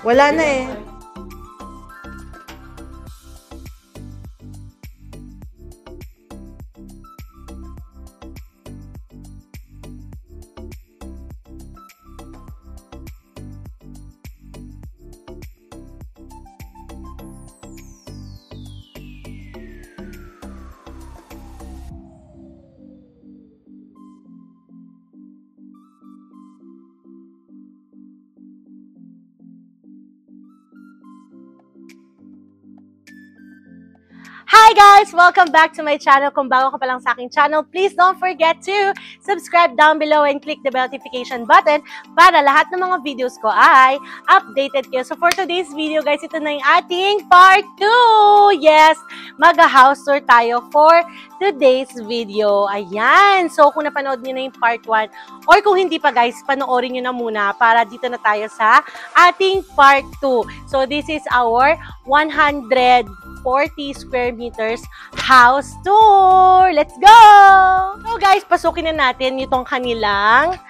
Wala na eh. Hi guys! Welcome back to my channel. Kung bago ka pa lang sa aking channel, please don't forget to subscribe down below and click the bell notification button para lahat ng mga videos ko ay updated kayo. So for today's video guys, ito na yung ating part 2! Yes! Mag-house tour tayo for today's video. Ayan! So kung napanood niyo na yung part 1 or kung hindi pa guys, panoorin niyo na muna para dito na tayo sa ating part 2. So this is our 140 square meters house tour. Let's go! So guys, pasukin na natin itong kanilang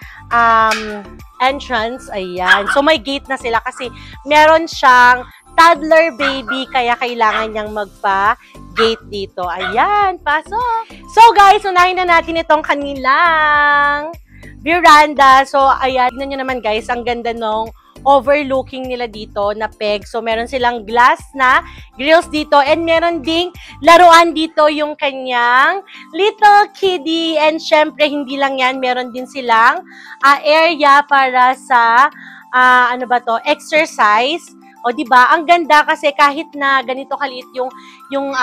entrance. Ayan. So may gate na sila kasi meron siyang toddler baby kaya kailangan niyang magpa-gate dito. Ayan, pasok! So guys, unahin na natin itong kanilang veranda. So ayan, tignan nyo naman guys, ang ganda nung overlooking nila dito na peg. So, meron silang glass na grills dito and meron ding laruan dito yung kanyang little kiddie. And syempre, hindi lang yan. Meron din silang area para sa, exercise. O, diba? Ang ganda kasi kahit na ganito kaliit yung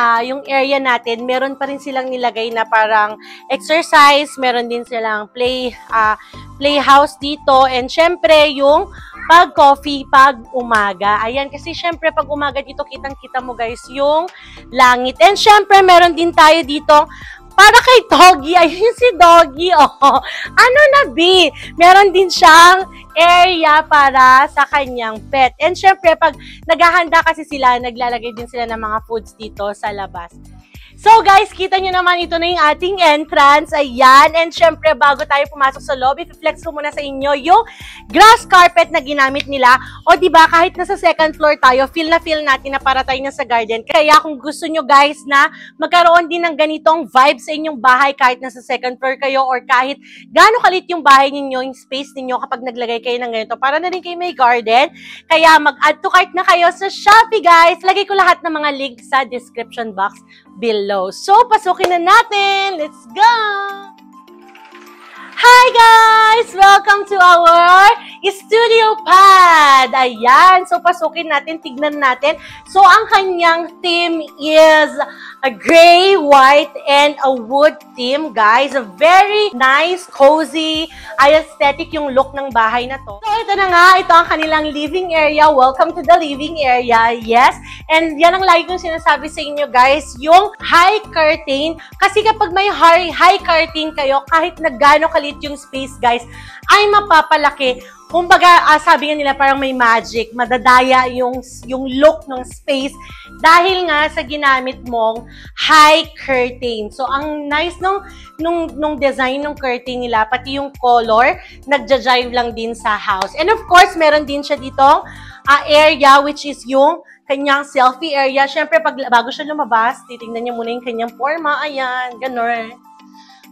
area natin, meron pa rin silang nilagay na parang exercise. Meron din silang playhouse dito. And syempre, yung pag-coffee, pag umaga. Ayan, kasi syempre pag umaga dito, kitang-kita mo guys yung langit. And syempre, meron din tayo dito para kay Doggy. Ayun si Doggy, oh. Ano na, B? Meron din siyang area para sa kanyang pet. And syempre, pag naghahanda kasi sila, naglalagay din sila ng mga foods dito sa labas. So guys, kita nyo naman, ito na yung ating entrance. Ayan. And syempre, bago tayo pumasok sa lobby, i-flex ko muna sa inyo yung grass carpet na ginamit nila. O diba, kahit nasa second floor tayo, feel na feel natin na para tayo na sa garden. Kaya kung gusto nyo guys na magkaroon din ng ganitong vibe sa inyong bahay kahit nasa second floor kayo or kahit gaano kalit yung bahay ninyo, yung space ninyo kapag naglagay kayo ng ganito, para na rin kayo may garden. Kaya mag-add to cart na kayo sa Shopee guys. Lagay ko lahat ng mga link sa description box below. So, pasukin na natin. Let's go! Hi guys! Welcome to our studio pad. Ayan. So, pasukin natin. Tignan natin. So, ang kanyang theme is a gray, white, and a wood theme, guys. A very nice, cozy, aesthetic yung look ng bahay na to. So, ito na nga. Ito ang kanilang living area. Welcome to the living area. Yes. And yan ang lagi kong sinasabi sa inyo, guys. Yung high curtain. Kasi kapag may high curtain kayo, kahit na gaano kalit yung space, guys, ay mapapalaki. Kumbaga, sabi nga nila parang may magic, madadaya yung look ng space dahil nga sa ginamit mong high curtain. So, ang nice nung design ng curtain nila, pati yung color, nagja-jive lang din sa house. And of course, meron din siya ditong area which is yung kanyang selfie area. Siyempre, bago siya lumabas, titignan niya muna yung kanyang forma. Ayan, ganun.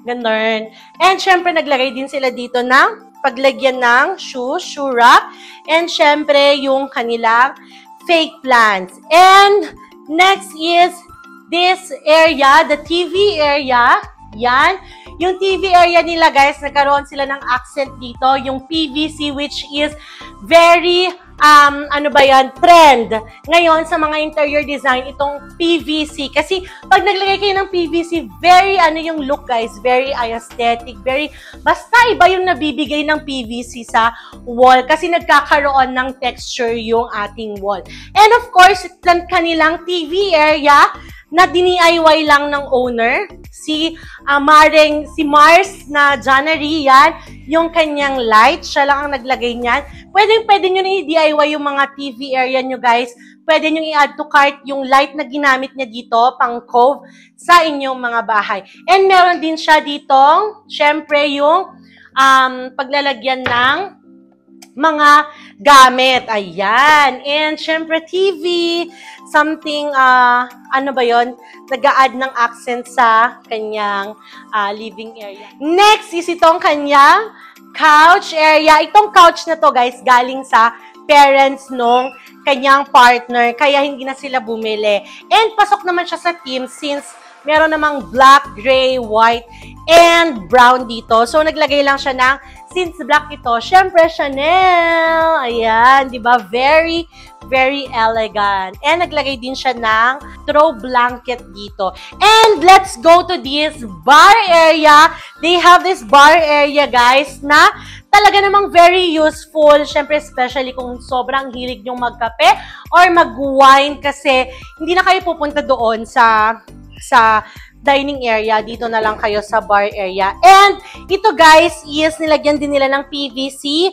Ganun. And syempre, naglagay din sila dito ng paglagyan ng shoe rack, and syempre, yung kanilang fake plants. And next is this area, the TV area. Yan. Yung TV area nila, guys, nagkaroon sila ng accent dito, yung PVC, which is very, trend. Ngayon, sa mga interior design, itong PVC. Kasi, pag naglagay kayo ng PVC, very, yung look, guys, very aesthetic, very, basta iba yung nabibigay ng PVC sa wall. Kasi, nagkakaroon ng texture yung ating wall. And of course, kanilang TV area, na DIY lang ng owner, si Mars na January, yan, yung kanyang light, siya lang ang naglagay niyan. Pwede nyo na i-DIY yung mga TV area nyo, guys. Pwede nyo i-add to cart yung light na ginamit niya dito, pang cove, sa inyong mga bahay. And meron din siya dito, syempre, yung paglalagyan ng mga gamit. Ayan. And syempre TV, something, ano ba yon? Nag-a-add ng accent sa kanyang living area. Next is itong kanyang couch area. Itong couch na to, guys, galing sa parents nung kanyang partner, kaya hindi na sila bumili. And pasok naman siya sa team since meron namang black, gray, white, and brown dito. So, naglagay lang siya ng, since black ito, syempre Chanel. Ayan, di ba? Very, very elegant. And naglagay din siya ng throw blanket dito. And let's go to this bar area. They have this bar area, guys, na talaga namang very useful. Syempre, especially kung sobrang hilig nyong magkape or mag-wine kasi hindi na kayo pupunta doon sa dining area. Dito na lang kayo sa bar area. And ito, guys, is nilagyan din nila ng PVC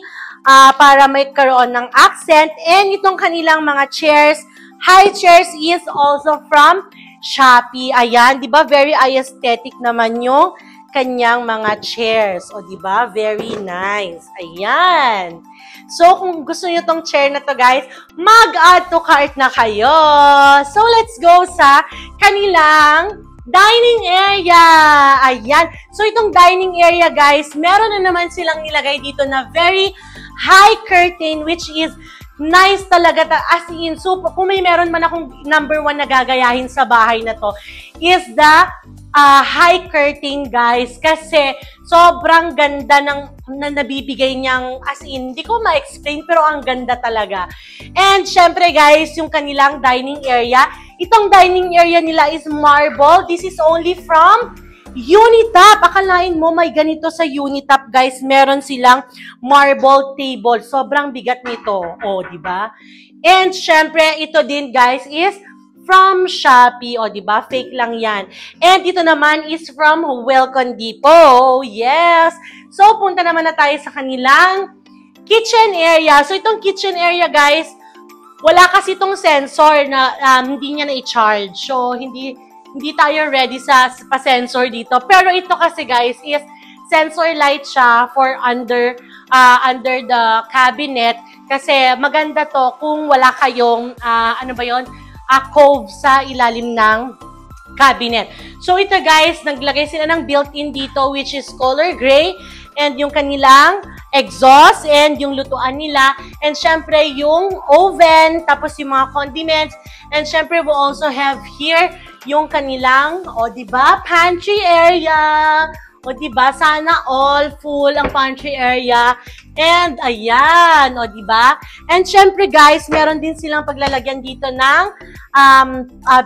para may karoon ng accent. And itong kanilang mga chairs, high chairs is also from Shopee. Ayan, di ba? Very aesthetic naman yung kanyang mga chairs. O, di ba? Very nice. Ayan. So, kung gusto nyo tong chair na to, guys, mag-add to cart na kayo. So, let's go sa kanilang dining area. Ayan. So, itong dining area, guys, meron na naman silang nilagay dito na very high curtain, which is nice talaga. As in, so, kung may meron man akong number 1 na gagayahin sa bahay na to, is the high curtain, guys. Kasi, sobrang ganda ng na nabibigay niyang, as in, hindi ko ma-explain, pero ang ganda talaga. And, syempre, guys, yung kanilang dining area, itong dining area nila is marble. This is only from Unitap. Akalain mo, may ganito sa Unitap, guys. Meron silang marble table. Sobrang bigat nito. O, di ba? And, syempre, ito din, guys, is from Shopee. O, di ba? Fake lang yan. And ito naman is from Welcome Depot. Yes! So, punta naman na tayo sa kanilang kitchen area. So, itong kitchen area, guys, wala kasi itong sensor na hindi niya na-i-charge. So, hindi tayo ready sa pa-sensor dito. Pero ito kasi, guys, is sensor light siya for under the cabinet. Kasi maganda to kung wala kayong, ano ba yon, cove sa ilalim ng cabinet. So, ito, guys, naglagay sila ng built-in dito, which is color gray, and yung kanilang exhaust, and yung lutuan nila, and syempre, yung oven, tapos yung mga condiments, and syempre, we also have here yung kanilang, o, diba, pantry area. O, diba, sana all full ang pantry area. And, ayan, o, diba? And, syempre, guys, meron din silang paglalagyan dito ng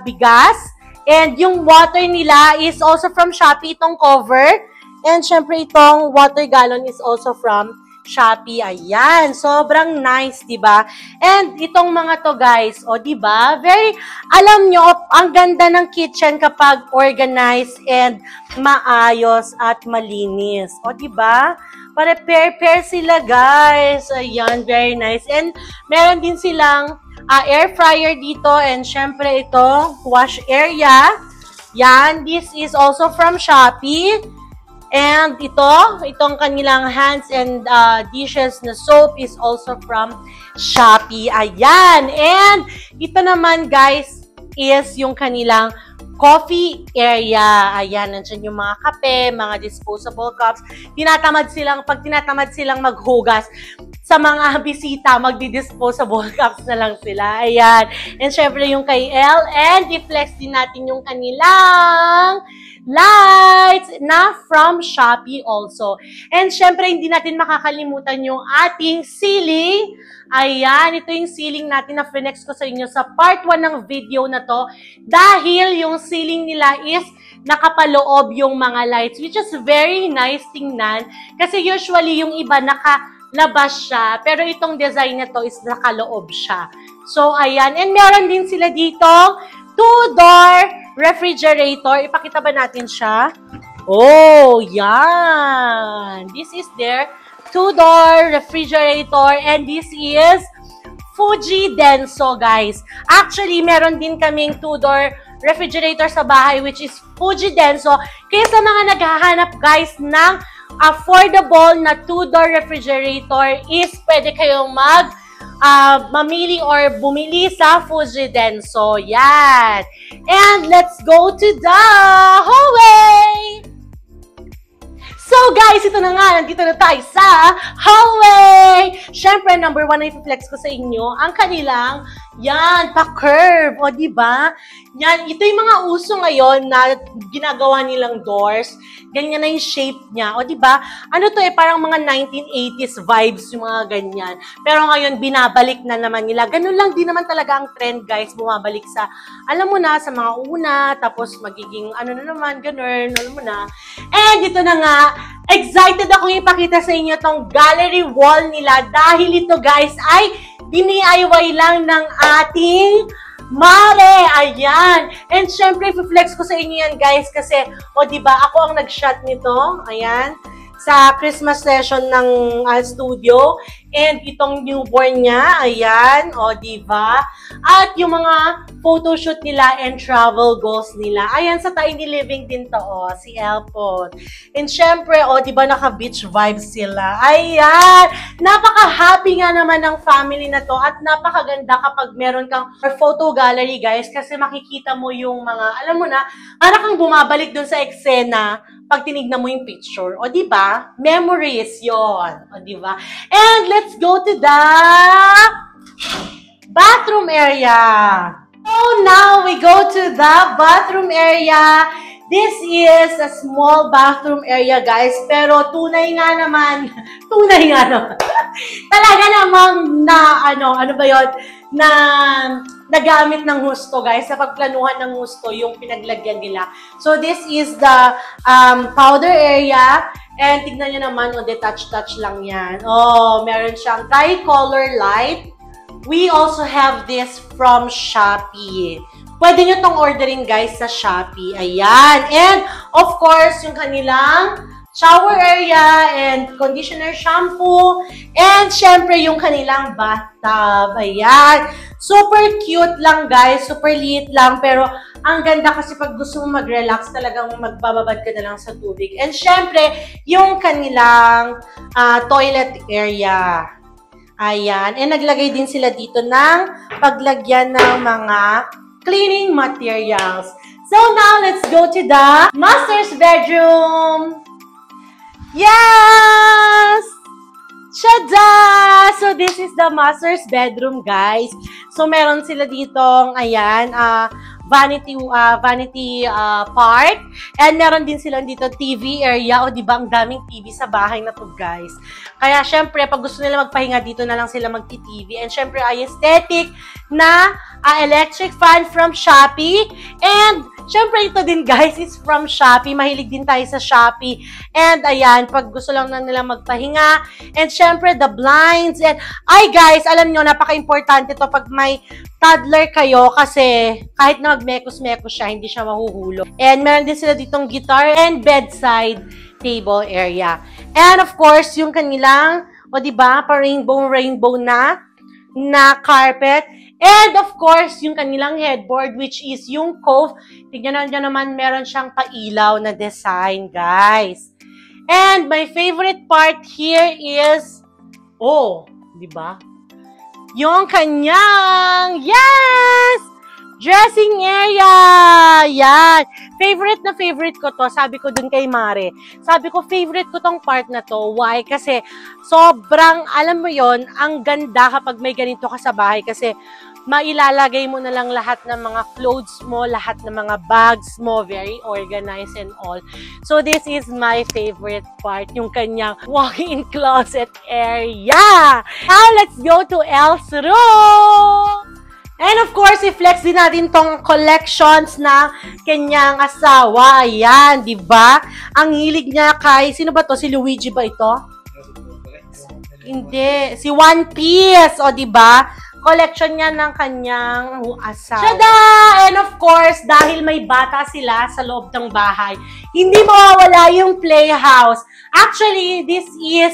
bigas. And, yung water nila is also from Shopee, itong cover. And, syempre, itong water gallon is also from Shopee. Ayan, sobrang nice, diba? And, itong mga to, guys, o, diba? Very, alam nyo, ang ganda ng kitchen kapag organized and maayos at malinis. O, diba? Pair sila, guys. Ayan, very nice. And, meron din silang air fryer dito. And, syempre, ito, wash area. Yan, this is also from Shopee. And itong kanilang hands and dishes na soap is also from Shopee. Ayan. And ito naman, guys, is yung kanilang coffee area. Ayan, nandiyan yung mga kape, mga disposable cups. Pag tinatamad silang maghugas sa mga bisita, magdi-disposable cups na lang sila. Ayan. And syempre yung kay Elle. And i-flex din natin yung kanilang lights na from Shopee also. And syempre, hindi natin makakalimutan yung ating ceiling. Ayan, ito yung ceiling natin na flex ko sa inyo sa part 1 ng video na to. Dahil yung ceiling nila is nakapaloob yung mga lights, which is very nice tingnan. Kasi usually yung iba nakalabas siya, pero itong design na to is nakaloob siya. So, ayan. And meron din sila dito 2-door refrigerator. Ipakita ba natin siya? Oh, yan. This is their 2-door refrigerator and this is Fuji Denso, guys. Actually, meron din kaming 2-door refrigerator sa bahay which is Fuji Denso. Kaya sa mga naghahanap, guys, ng affordable na 2-door refrigerator is pwede kayong mamili or bumili sa Fujidenso. Yan. And let's go to the hallway! So guys, ito na nga, nandito na tayo sa hallway! Siyempre, number 1 na i-flex ko sa inyo, ang kanilang, yan, pa-curve. O, diba? Yan, ito yung mga uso ngayon na ginagawa nilang doors. Ganyan na yung shape niya. O, diba? Ano to parang mga 1980s vibes yung mga ganyan. Pero ngayon, binabalik na naman nila. Ganun lang din naman talaga ang trend, guys. Bumabalik sa, alam mo na, sa mga una, tapos magiging, ano na naman, ganun, alam mo na. And ito na nga, excited akong ipakita sa inyo tong gallery wall nila dahil ito, guys, ay DIY lang ng ating Mare! Ayan! And syempre, i-flex ko sa inyo yan, guys, kasi, o diba, ako ang nag-shot nito, ayan, sa Christmas session ng studio. And itong newborn niya, ayan, o diba? At yung mga photoshoot nila and travel goals nila. Ayan, sa Tiny Living din to, o, si Elpon. And syempre, o diba, naka-beach vibes sila. Ayan! Napaka-happy nga naman ng family na to at napakaganda kapag meron kang photo gallery, guys, kasi makikita mo yung mga, alam mo na, para kang bumabalik dun sa eksena pag tinignan mo yung picture. O, diba? Memories yon. O, diba? And let's go to the bathroom area. So, now we go to the bathroom area. This is a small bathroom area, guys. Pero tunay nga naman, talaga namang na, ano ba yun? Na nagamit ng husto, guys, sa pagplanuhan ng husto yung pinaglagyan nila. So, this is the powder area. And tignan nyo naman, detach-touch lang yan. Oh, meron siyang tricolor light. We also have this from Shopee. Pwede nyo tong orderin, guys, sa Shopee. Ayan. And, of course, yung kanilang shower area and conditioner shampoo. And, syempre, yung kanilang bathtub. Ayan. Super cute lang, guys. Super liit lang. Pero, ang ganda kasi pag gusto mo mag-relax, talagang magbababad ka na lang sa tubig. And, syempre, yung kanilang toilet area. Ayan. And, naglagay din sila dito ng paglagyan ng mga cleaning materials. So, now, let's go to the master's bedroom. Yes! Tada! So, this is the master's bedroom, guys. So, meron sila ditong, ayan, vanity part. And meron din sila dito TV area. O, diba, ang daming TV sa bahay na to, guys. Kaya, syempre, pag gusto nila magpahinga, dito na lang sila magti-TV. And, syempre, ay aesthetic na electric fan from Shopee. And, syempre, ito din, guys, is from Shopee. Mahilig din tayo sa Shopee. And, ayan, pag gusto lang na nila magpahinga. And, syempre, the blinds. And, ay, guys, alam nyo, napaka-importante to pag may toddler kayo kasi kahit na mag-mekos-mekos siya, hindi siya mahuhulog. And, meron din sila ditong guitar and bedside table area. And, of course, yung kanilang, o, diba, pa-rainbow na carpet. And, of course, yung kanilang headboard, which is yung cove. Tignan naman, meron siyang pailaw na design, guys. And, my favorite part here is, oh, di ba? Yung kanyang, yes! Dressing area! Yan! Favorite ko to. Sabi ko dun kay Mare. Sabi ko, favorite ko tong part na to. Why? Kasi, sobrang, alam mo yon, ang ganda kapag may ganito ka sa bahay. Kasi, mailalagay mo na lang lahat ng mga clothes mo, lahat ng mga bags mo, very organized and all. So, this is my favorite part, yung kanyang walk-in closet area. Now, let's go to Elle's room! And of course, i-flex din natin tong collections na kanyang asawa. Ayan, di ba? Ang hilig niya kay, sino ba to? Si Luigi ba ito? Hindi. Si One Piece, o di ba? Collection niya ng kanyang asawa. Tada! And of course, dahil may bata sila sa loob ng bahay, hindi mawawala yung playhouse. Actually, this is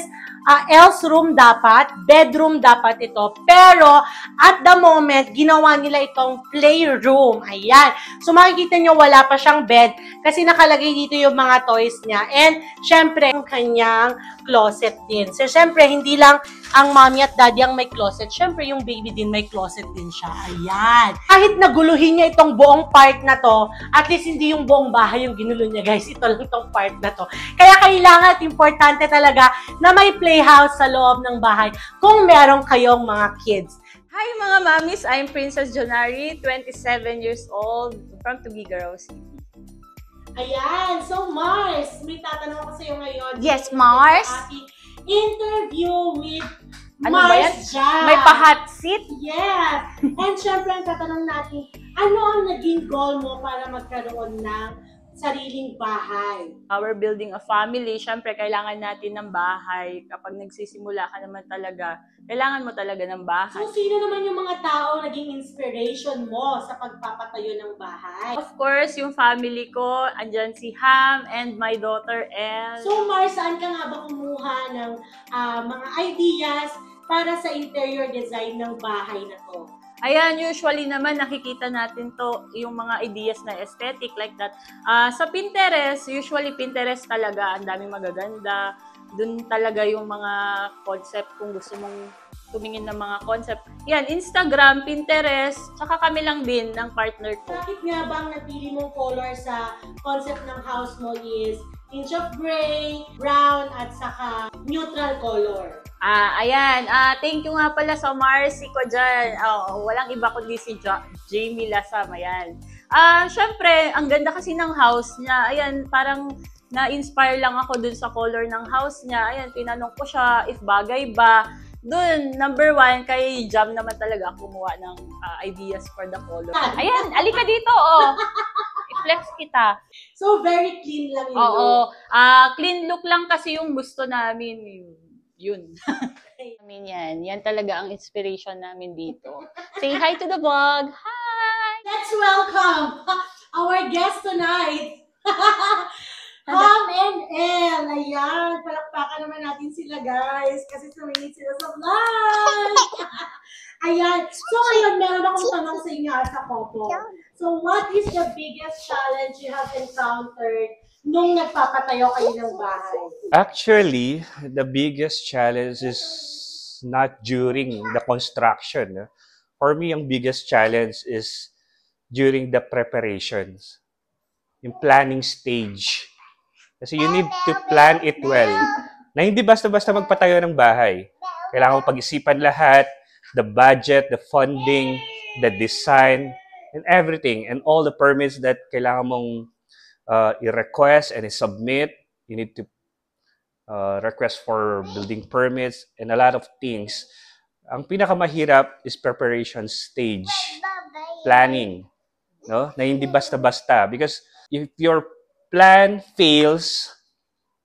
else room dapat, bedroom dapat ito. Pero, at the moment, ginawa nila itong playroom. Ayan. So, makikita nyo, wala pa siyang bed kasi nakalagay dito yung mga toys niya. And, syempre, ang kanyang closet din. So, syempre, hindi lang ang mommy at daddy ang may closet. Syempre, yung baby din may closet din siya. Ayan. Kahit naguluhin niya itong buong part na to, at least hindi yung buong bahay yung ginulo niya, guys. Ito lang itong part na to. Kaya kailangan at importante talaga na may playhouse sa loob ng bahay kung meron kayong mga kids. Hi mga mommies, I'm Princess Jonari, 27 years old, from Tuguegarao City. Ayan. So, Mars, may tatanong ko sa iyo ngayon. Yes, Mars. Ating interview with Ano ba yan? Mars Jam. May pa-hot seat? Yes. And syempre, ang tatanong natin, ano ang naging goal mo para magkaroon ng sariling bahay? We're building a family. Syempre, kailangan natin ng bahay. Kapag nagsisimula ka naman talaga, kailangan mo talaga ng bahay. So, sino naman yung mga tao naging inspiration mo sa pagpapatayo ng bahay? Of course, yung family ko, andyan si Ham and my daughter Elle. So, Mars, saan ka nga ba kumuha ng mga ideas para sa interior design ng bahay na to? Ayan, usually naman nakikita natin to, yung mga ideas na aesthetic like that. Sa Pinterest, usually Pinterest talaga, ang daming magaganda. Doon talaga yung mga concept kung gusto mong tumingin ng mga concept. Yan, Instagram, Pinterest, tsaka kami lang din ng partner ko. Bakit nga ba ang napili mong color sa concept ng house mo is tinge of gray, brown, at saka neutral color? Ayan. Thank you nga pala sa Marcy ko dyan. Walang iba kundi si Jamie Lasam. Ayan. Syempre, ang ganda kasi ng house niya. Ayan, parang na-inspire lang ako dun sa color ng house niya. Ayan, tinanong ko siya if bagay ba. Dun, number 1, kay Jam naman talaga kumuha ng ideas for the color. Ayan, alika dito, oh. I-flex kita. So, very clean lang yun. Oo. Clean look lang kasi yung gusto namin. Yun. Yan talaga ang inspiration namin dito. Say hi to the vlog. Hi! Let's welcome our guest tonight. Ham and Elle. Ayan. Palakpakan naman natin sila, guys. Kasi sumingit sila sa vlog. Ayan. So, ngayon, meron akong tanong sa inyo as a couple. So, what is the biggest challenge you have encountered nung nagpapatayo kayo ng bahay? Actually, the biggest challenge is not during the construction. For me, ang biggest challenge is during the preparations, yung planning stage. Kasi you need to plan it well. Na hindi basta-basta magpatayo ng bahay. Kailangan mo pag-isipan lahat, the budget, the funding, the design, and everything, and all the permits that kailangan mong i-request and i-submit. You need to request for building permits and a lot of things. Ang pinakamahirap is preparation stage, planning, no? Na hindi basta-basta. Because if your plan fails,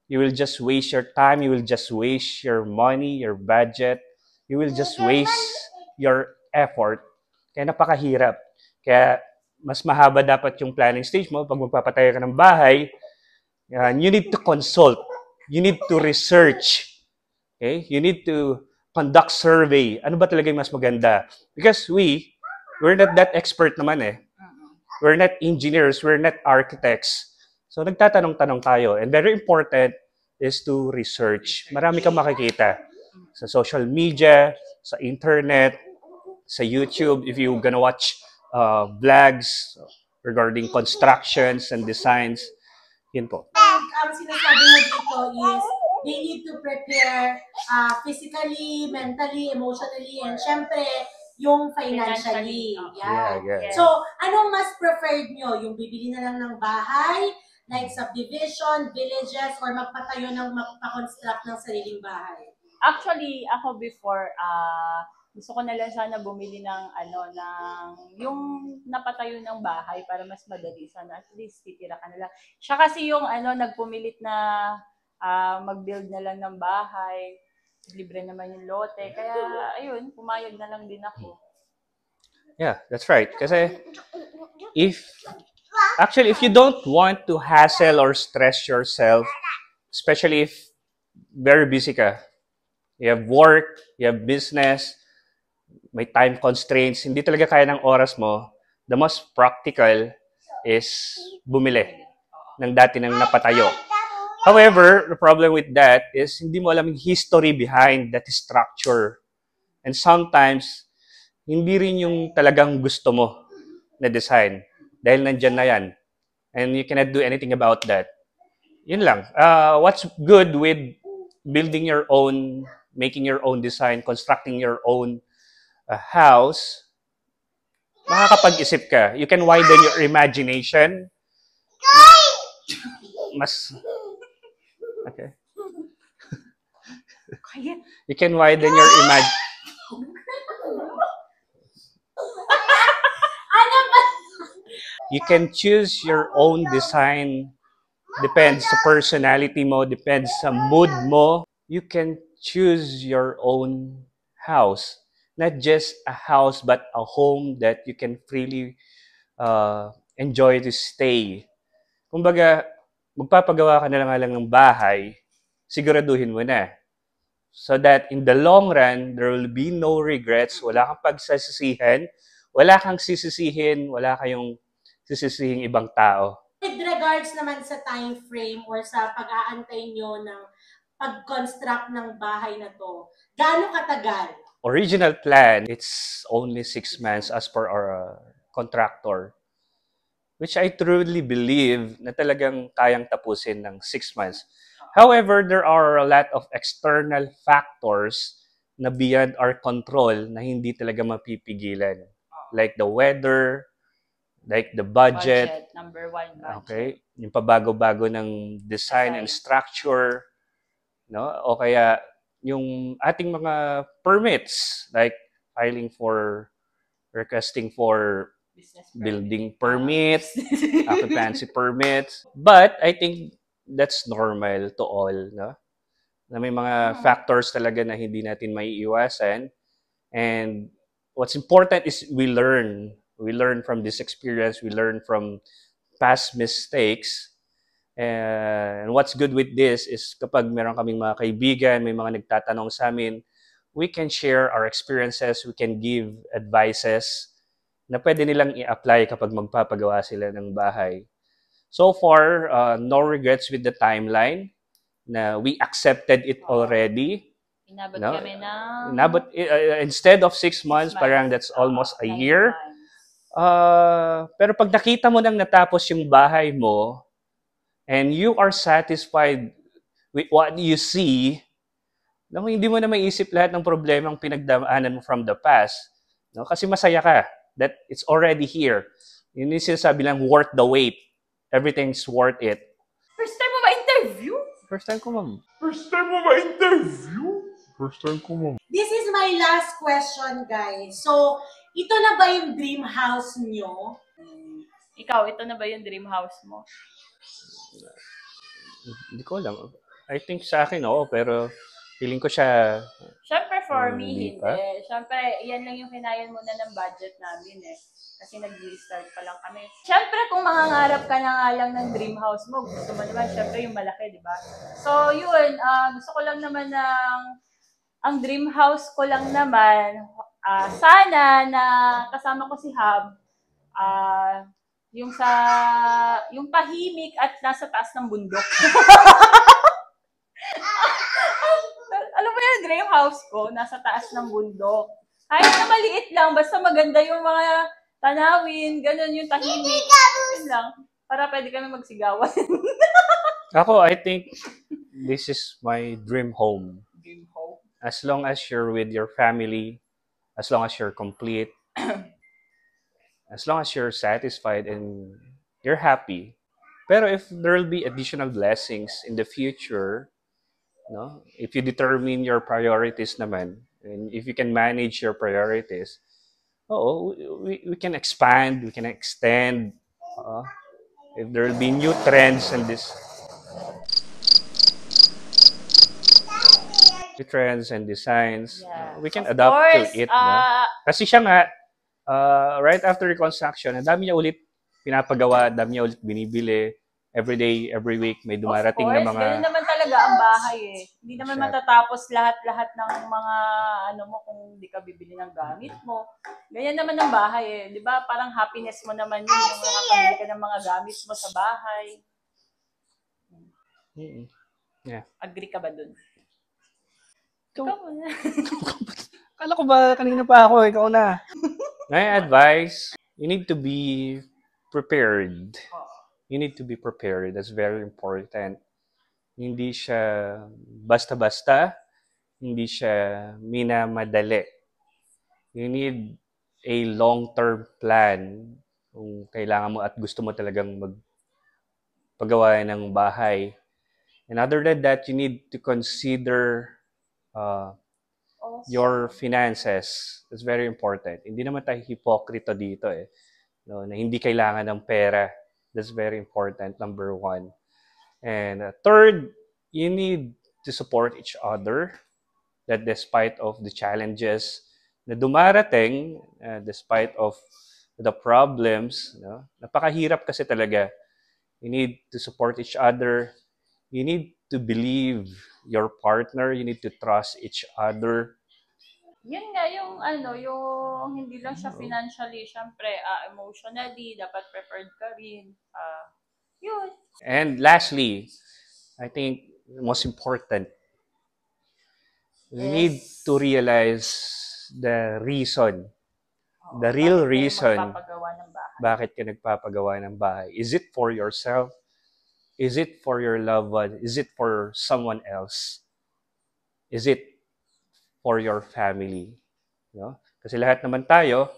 you will just waste your time, you will just waste your money, your budget, you will just waste your effort. Kaya napakahirap. Kaya mas mahaba dapat yung planning stage mo pag magpapatayo ka ng bahay. You need to consult. You need to research. Okay? You need to conduct survey. Ano ba talaga yung mas maganda? Because we're not that expert naman eh. We're not engineers. We're not architects. So nagtatanong-tanong tayo. And very important is to research. Marami kang makikita sa social media, sa internet, sa YouTube, if you're gonna watch vlogs regarding constructions and designs. Yun po. Ang sinasabi mo dito is they need to prepare physically, mentally, emotionally, and syempre, yung financially. Yeah. So, anong mas preferred nyo? Yung bibili na lang ng bahay, like subdivision, villages, or magpatayo ng magpa-construct ng sariling bahay? Actually, ako before, gusto ko na lang sana bumili ng yung napatayo ng bahay para mas madali sana. At least titira ka na lang. Siya kasi yung nagpumilit na mag-build na lang ng bahay. Libre naman yung lote. Kaya ayun, pumayag na lang din ako. Yeah, that's right. Kasi if you don't want to hassle or stress yourself, especially if very busy ka, You have work, you have business, may time constraints, hindi talaga kaya ng oras mo, the most practical is bumili ng dati nang napatayo. However, the problem with that is hindi mo alam yung history behind that structure. And sometimes, hindi rin yung talagang gusto mo na design dahil nandyan na yan. And you cannot do anything about that. Yun lang. What's good with building your own, making your own design, constructing your own house, makakapag-isip ka. You can widen your imagination. Okay. You can widen your You can choose your own design. Depends sa personality mo, depends sa mood mo. You can choose your own house. Not just a house, but a home that you can freely enjoy to stay. Kumbaga, magpapagawa ka na lang ng bahay, siguraduhin mo na. So that in the long run, there will be no regrets, wala kang pagsasisihan, wala kang sisisihin, wala kayong sisisihing ibang tao. With regards naman sa time frame or sa pag-aantay nyo ng pag-construct ng bahay na to, gaano katagal? Original plan, it's only 6 months as per our contractor. Which I truly believe na talagang kayang tapusin ng 6 months. However, there are a lot of external factors na beyond our control na hindi talaga mapipigilan. Like the weather, like the budget. Number 1 budget. Okay? Yung pabago-bago ng design and structure. No? O kaya yung ating mga permits, like filing for, requesting for building permits, occupancy permits. But I think that's normal to all, no? Na may mga factors talaga na hindi natin maiiwasan. And what's important is we learn. We learn from this experience. We learn from past mistakes. And what's good with this is kapag meron kaming mga kaibigan, may mga nagtatanong sa amin, we can share our experiences, we can give advices na pwede nilang i-apply kapag magpapagawa sila ng bahay. So far, no regrets with the timeline na we accepted it already. Inabot kami ng... Instead of 6 months, parang that's almost a year. Pero pag nakita mo nang natapos yung bahay mo, and you are satisfied with what you see, no, hindi mo na maiisip lahat ng problemang pinagdaanan mo from the past. No? Kasi masaya ka that it's already here. Yun yung sinasabi lang, worth the wait. Everything's worth it. First time mo ma-interview? First time ko, ma'am. This is my last question, guys. So, ito na ba yung dream house nyo? Ikaw, ito na ba yung dream house mo? Hindi ko alam. I think sa akin, oo. Pero feeling ko siya... Siyempre, for me, hindi hindi. pa. Siyempre, yan lang yung kinayan muna ng budget namin eh. Kasi nag-restart pa lang kami. Siyempre, kung mangangarap ka na nga lang ng dream house mo, gusto mo naman, siyempre, yung malaki, di ba? So, yun. Gusto ko lang naman ang dream house ko lang naman, sana na kasama ko si Hab, yung tahimik at nasa taas ng bundok. Alam mo yung dream house ko, nasa taas ng bundok. Kahit na maliit lang, basta maganda yung mga tanawin, ganun yung tahimik. Yun lang, para pwede kami magsigawan. Ako, I think this is my dream home. Dream home? As long as you're with your family, as long as you're complete, as long as you're satisfied and you're happy. Pero if there will be additional blessings in the future, no? If you determine your priorities naman, and if you can manage your priorities, we can expand, we can extend. If there will be new trends and trends and designs, we can adapt to it. No? Kasi siya nga, right after reconstruction, ang dami niya ulit pinapagawa, dami niya ulit binibili. Every day, every week, may dumarating na mga... Ganun naman talaga talaga ang bahay eh. Hindi naman Siya. matatapos lahat-lahat ng mga ano mo kung hindi ka bibili ng gamit mo. Ganyan naman ang bahay eh. Di ba? Parang happiness mo naman yun yung makakabili ka ng mga gamit mo sa bahay. Mm-mm. Yeah. Agree ka ba dun? Ikaw- Ikaw muna. Kala ko ba kanina pa ako, ikaw na. My advice, you need to be prepared. You need to be prepared. That's very important. Hindi siya basta-basta, hindi siya minamadali. You need a long-term plan kung kailangan mo at gusto mo talagang magpagawa ng bahay. And other than that, you need to consider your finances. That's very important. Hindi naman tayo hipokrito dito eh. No, na hindi kailangan ng pera. That's very important, number one. And third, you need to support each other. That despite of the challenges na dumarating, despite of the problems, no, napakahirap kasi talaga. You need to support each other. You need to believe your partner. You need to trust each other. Yun nga, yung ano, yung hindi lang siya financially, syempre, emotionally, dapat prepared ka rin. Yun. And lastly, I think the most important, you need to realize the reason, the real reason Magpapagawa ng bahay. bakit ka nagpapagawa ng bahay. Is it for yourself? Is it for your loved one? Is it for someone else? Is it for your family? No? Kasi lahat naman tayo,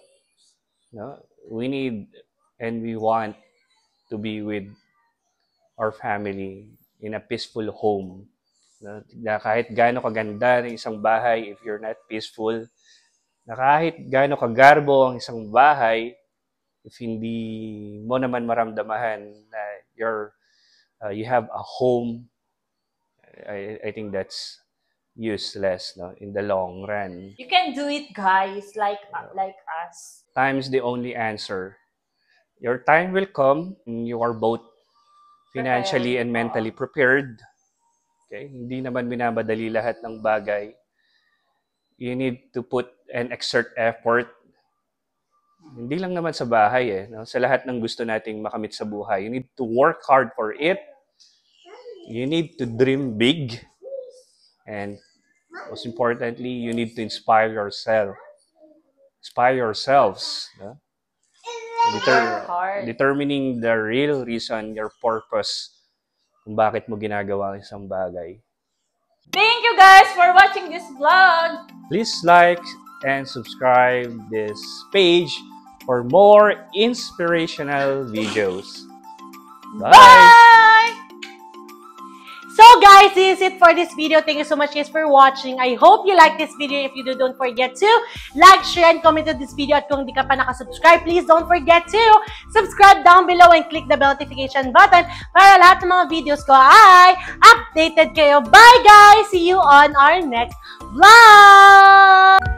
no, we need and we want to be with our family in a peaceful home. No? Na kahit gaano kaganda ng isang bahay, if you're not peaceful, na kahit gaano kagarbo ang isang bahay, if hindi mo naman maramdamahan na you have a home, I think that's useless, no, in the long run. You can do it, guys, like us. Time is the only answer. Your time will come when you are both financially and mentally prepared. Okay? Hindi naman binamadali lahat ng bagay. You need to put and exert effort. Hindi lang naman sa bahay eh, no? Sa lahat ng gusto nating makamit sa buhay. You need to work hard for it. You need to dream big. And most importantly, you need to inspire yourself. Inspire yourselves. No? Determining the real reason, your purpose, kung bakit mo ginagawa ang isang bagay. Thank you guys for watching this vlog. Please like and subscribe this page for more inspirational videos. Bye! Bye! So guys, this is it for this video. Thank you so much guys for watching. I hope you like this video. If you do, don't forget to like, share, and comment on this video. At kung di ka pa nakasubscribe, please don't forget to subscribe down below and click the bell notification button para lahat ng mga videos ko ay updated kayo. Bye guys! See you on our next vlog!